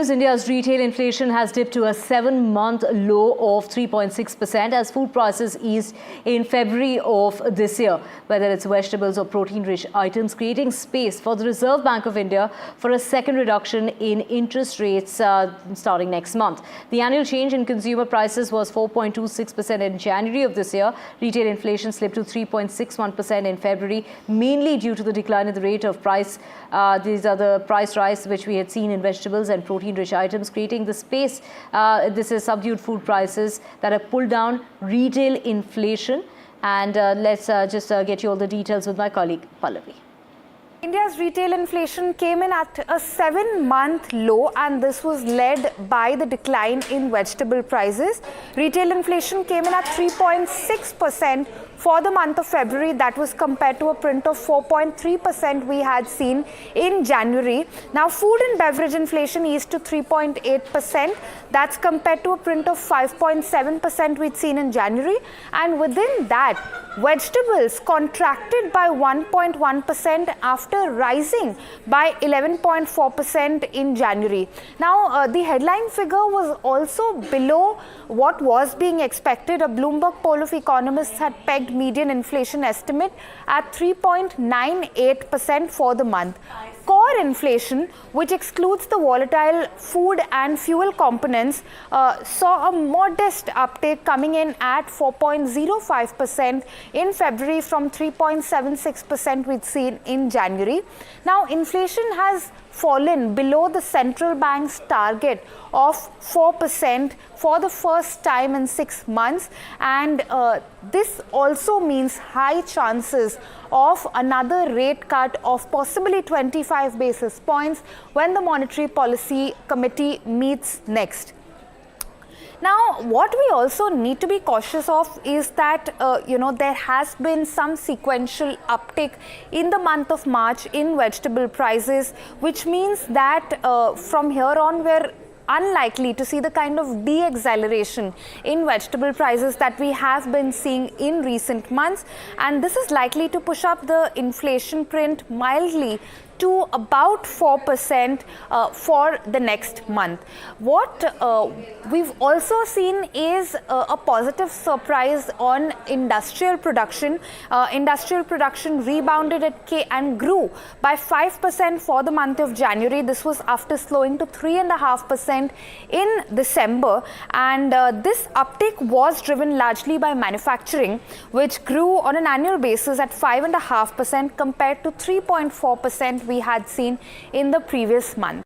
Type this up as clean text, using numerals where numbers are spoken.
India's retail inflation has dipped to a 7-month low of 3.6% as food prices eased in February of this year, whether it's vegetables or protein-rich items, creating space for the Reserve Bank of India for a second reduction in interest rates starting next month. The annual change in consumer prices was 4.26% in January of this year. Retail inflation slipped to 3.61% in February, mainly due to the decline in the rate of price. These are the price rise which we had seen in vegetables and protein-rich items, creating the space. This is subdued food prices that have pulled down retail inflation. And let's just get you all the details with my colleague Pallavi. India's retail inflation came in at a 7-month low, and this was led by the decline in vegetable prices. Retail inflation came in at 3.6% for the month of February. That was compared to a print of 4.3% we had seen in January. Now, food and beverage inflation eased to 3.8%. That's compared to a print of 5.7% we'd seen in January. And within that, vegetables contracted by 1.1% after rising by 11.4% in January. Now, the headline figure was also below what was being expected. A Bloomberg poll of economists had pegged median inflation estimate at 3.98% for the month. Core inflation, which excludes the volatile food and fuel components, saw a modest uptake coming in at 4.05% in February from 3.76% we'd seen in January. Now, inflation has fallen below the central bank's target of 4% for the first time in 6 months, and this also means high chances of another rate cut of possibly 25 basis points when the Monetary Policy Committee meets next. Now, what we also need to be cautious of is that, there has been some sequential uptick in the month of March in vegetable prices, which means that from here on, we're unlikely to see the kind of de-acceleration in vegetable prices that we have been seeing in recent months. And this is likely to push up the inflation print mildly to about 4% for the next month. What we've also seen is a positive surprise on industrial production. Industrial production rebounded and grew by 5% for the month of January. This was after slowing to 3.5% in December. And this uptick was driven largely by manufacturing, which grew on an annual basis at 5.5% compared to 3.4% we had seen in the previous month.